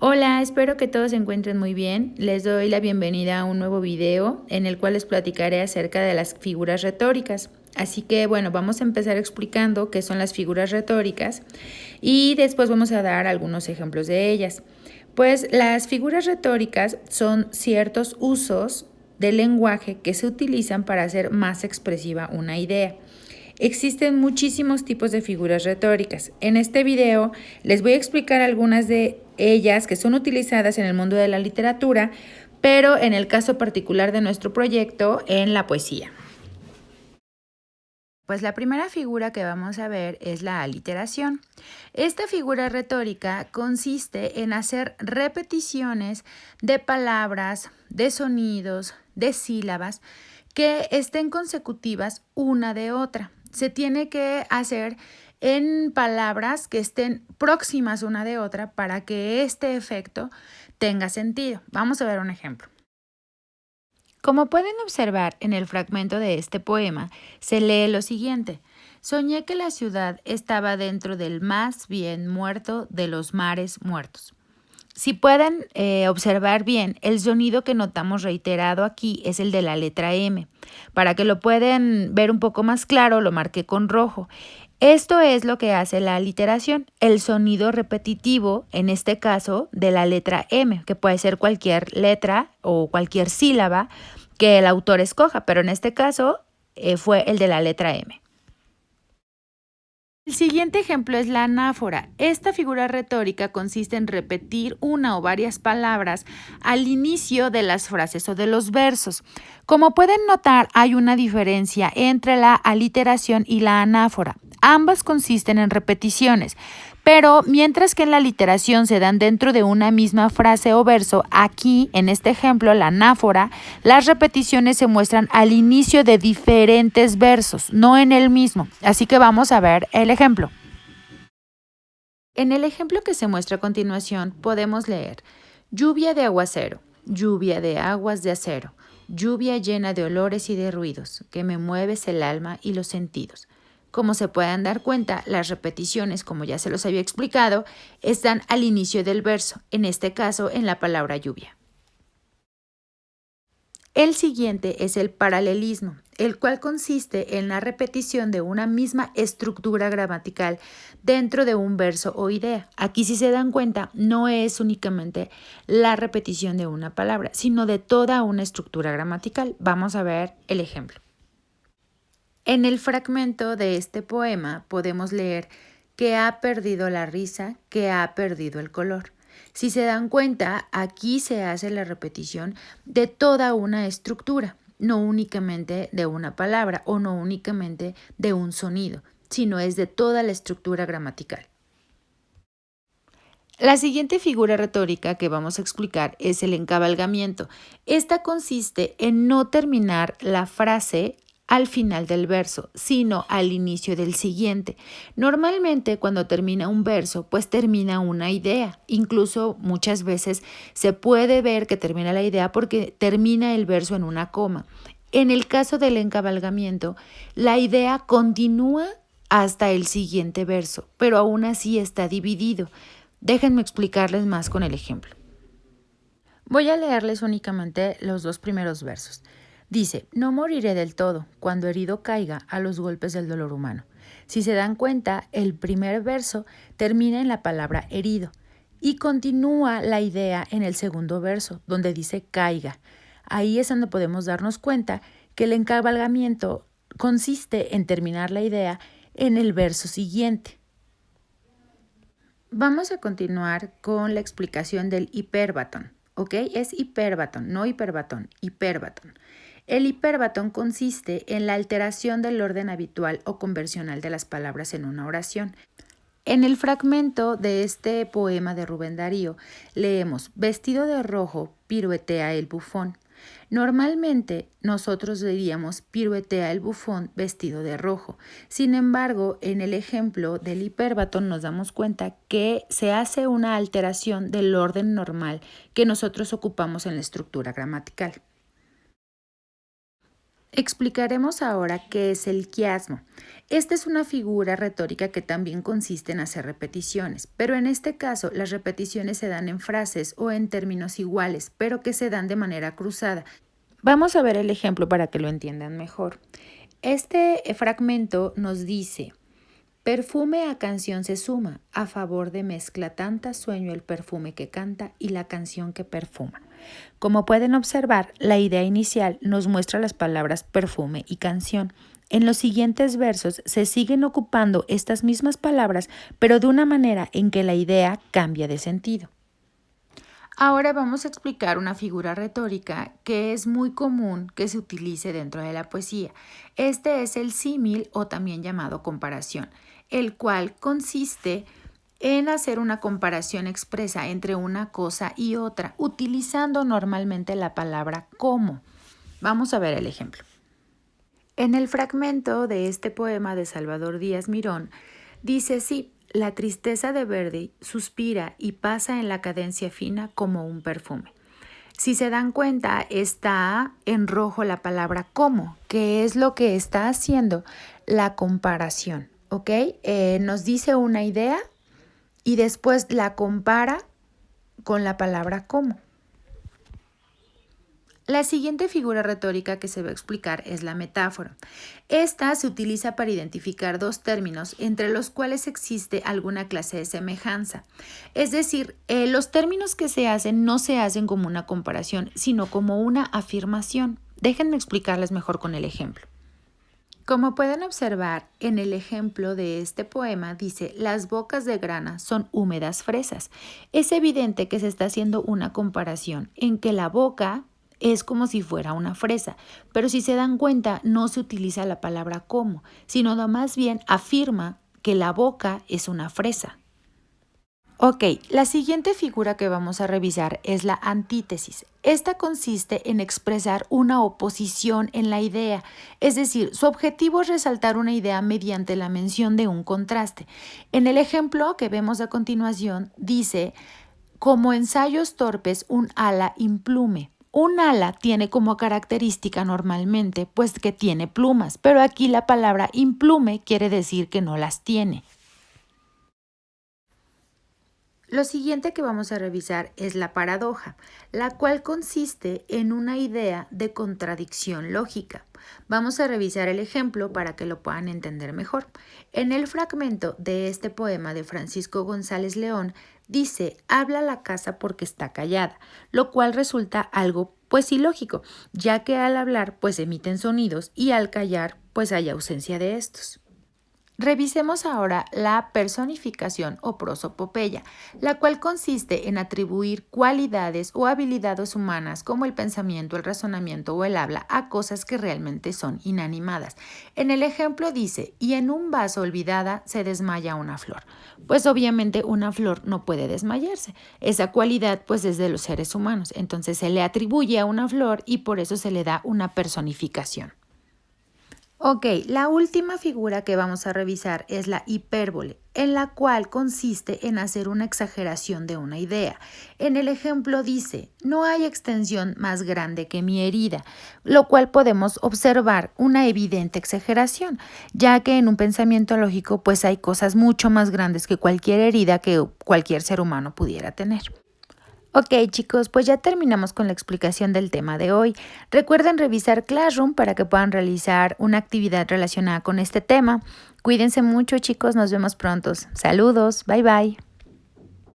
Hola, espero que todos se encuentren muy bien. Les doy la bienvenida a un nuevo video en el cual les platicaré acerca de las figuras retóricas. Así que bueno, vamos a empezar explicando qué son las figuras retóricas y después vamos a dar algunos ejemplos de ellas. Pues las figuras retóricas son ciertos usos del lenguaje que se utilizan para hacer más expresiva una idea. Existen muchísimos tipos de figuras retóricas. En este video les voy a explicar algunas de ellas que son utilizadas en el mundo de la literatura, pero en el caso particular de nuestro proyecto, en la poesía. Pues la primera figura que vamos a ver es la aliteración. Esta figura retórica consiste en hacer repeticiones de palabras, de sonidos, de sílabas que estén consecutivas una de otra. Se tiene que hacer en palabras que estén próximas una de otra para que este efecto tenga sentido. Vamos a ver un ejemplo. Como pueden observar en el fragmento de este poema, se lee lo siguiente. Soñé que la ciudad estaba dentro del más bien muerto de los mares muertos. Si pueden observar bien, el sonido que notamos reiterado aquí es el de la letra M. Para que lo puedan ver un poco más claro, lo marqué con rojo. Esto es lo que hace la aliteración, el sonido repetitivo, en este caso, de la letra M, que puede ser cualquier letra o cualquier sílaba que el autor escoja, pero en este caso fue el de la letra M. El siguiente ejemplo es la anáfora. Esta figura retórica consiste en repetir una o varias palabras al inicio de las frases o de los versos. Como pueden notar, hay una diferencia entre la aliteración y la anáfora. Ambas consisten en repeticiones, pero mientras que en la aliteración se dan dentro de una misma frase o verso, aquí, en este ejemplo, la anáfora, las repeticiones se muestran al inicio de diferentes versos, no en el mismo. Así que vamos a ver el ejemplo. En el ejemplo que se muestra a continuación, podemos leer lluvia de aguacero, lluvia de aguas de acero, lluvia llena de olores y de ruidos, que me mueves el alma y los sentidos. Como se pueden dar cuenta, las repeticiones, como ya se los había explicado, están al inicio del verso, en este caso en la palabra lluvia. El siguiente es el paralelismo, el cual consiste en la repetición de una misma estructura gramatical dentro de un verso o idea. Aquí, si se dan cuenta, no es únicamente la repetición de una palabra, sino de toda una estructura gramatical. Vamos a ver el ejemplo. En el fragmento de este poema podemos leer que ha perdido la risa, que ha perdido el color. Si se dan cuenta, aquí se hace la repetición de toda una estructura, no únicamente de una palabra o no únicamente de un sonido, sino es de toda la estructura gramatical. La siguiente figura retórica que vamos a explicar es el encabalgamiento. Esta consiste en no terminar la frase al final del verso, sino al inicio del siguiente. Normalmente cuando termina un verso, pues termina una idea. Incluso muchas veces se puede ver que termina la idea porque termina el verso en una coma. En el caso del encabalgamiento, la idea continúa hasta el siguiente verso, pero aún así está dividido. Déjenme explicarles más con el ejemplo. Voy a leerles únicamente los dos primeros versos. Dice, no moriré del todo cuando herido caiga a los golpes del dolor humano. Si se dan cuenta, el primer verso termina en la palabra herido y continúa la idea en el segundo verso, donde dice caiga. Ahí es donde podemos darnos cuenta que el encabalgamiento consiste en terminar la idea en el verso siguiente. Vamos a continuar con la explicación del hiperbatón, ¿ok? Es hiperbatón, no hiperbatón, hiperbatón. El hiperbatón consiste en la alteración del orden habitual o convencional de las palabras en una oración. En el fragmento de este poema de Rubén Darío leemos, vestido de rojo, piruetea el bufón. Normalmente nosotros diríamos piruetea el bufón vestido de rojo. Sin embargo, en el ejemplo del hiperbatón nos damos cuenta que se hace una alteración del orden normal que nosotros ocupamos en la estructura gramatical. Explicaremos ahora qué es el quiasmo. Esta es una figura retórica que también consiste en hacer repeticiones, pero en este caso las repeticiones se dan en frases o en términos iguales, pero que se dan de manera cruzada. Vamos a ver el ejemplo para que lo entiendan mejor. Este fragmento nos dice: perfume a canción se suma, a favor de mezcla tanta, sueño el perfume que canta y la canción que perfuma. Como pueden observar, la idea inicial nos muestra las palabras perfume y canción. En los siguientes versos se siguen ocupando estas mismas palabras, pero de una manera en que la idea cambia de sentido. Ahora vamos a explicar una figura retórica que es muy común que se utilice dentro de la poesía. Este es el símil o también llamado comparación, el cual consiste en hacer una comparación expresa entre una cosa y otra, utilizando normalmente la palabra como. Vamos a ver el ejemplo. En el fragmento de este poema de Salvador Díaz Mirón, dice así: la tristeza de Verdi suspira y pasa en la cadencia fina como un perfume. Si se dan cuenta, está en rojo la palabra como, que es lo que está haciendo la comparación, ¿ok? Nos dice una idea y después la compara con la palabra como. La siguiente figura retórica que se va a explicar es la metáfora. Esta se utiliza para identificar dos términos entre los cuales existe alguna clase de semejanza. Es decir, los términos que se hacen no se hacen como una comparación, sino como una afirmación. Déjenme explicarles mejor con el ejemplo. Como pueden observar, en el ejemplo de este poema dice: las bocas de grana son húmedas fresas. Es evidente que se está haciendo una comparación en que la boca es como si fuera una fresa, pero si se dan cuenta no se utiliza la palabra como, sino más bien afirma que la boca es una fresa. Ok, la siguiente figura que vamos a revisar es la antítesis. Esta consiste en expresar una oposición en la idea, es decir, su objetivo es resaltar una idea mediante la mención de un contraste. En el ejemplo que vemos a continuación dice: como ensayos torpes un ala implume. Un ala tiene como característica normalmente pues que tiene plumas, pero aquí la palabra implume quiere decir que no las tiene. Lo siguiente que vamos a revisar es la paradoja, la cual consiste en una idea de contradicción lógica. Vamos a revisar el ejemplo para que lo puedan entender mejor. En el fragmento de este poema de Francisco González León dice: habla la casa porque está callada, lo cual resulta algo pues ilógico, ya que al hablar pues emiten sonidos y al callar pues hay ausencia de estos. Revisemos ahora la personificación o prosopopeya, la cual consiste en atribuir cualidades o habilidades humanas como el pensamiento, el razonamiento o el habla a cosas que realmente son inanimadas. En el ejemplo dice: y en un vaso olvidada se desmaya una flor. Pues obviamente una flor no puede desmayarse. Esa cualidad pues es de los seres humanos. Entonces se le atribuye a una flor y por eso se le da una personificación. Ok, la última figura que vamos a revisar es la hipérbole, en la cual consiste en hacer una exageración de una idea. En el ejemplo dice: no hay extensión más grande que mi herida, lo cual podemos observar una evidente exageración, ya que en un pensamiento lógico pues hay cosas mucho más grandes que cualquier herida que cualquier ser humano pudiera tener. Ok, chicos, pues ya terminamos con la explicación del tema de hoy. Recuerden revisar Classroom para que puedan realizar una actividad relacionada con este tema. Cuídense mucho, chicos, nos vemos pronto. Saludos, bye bye.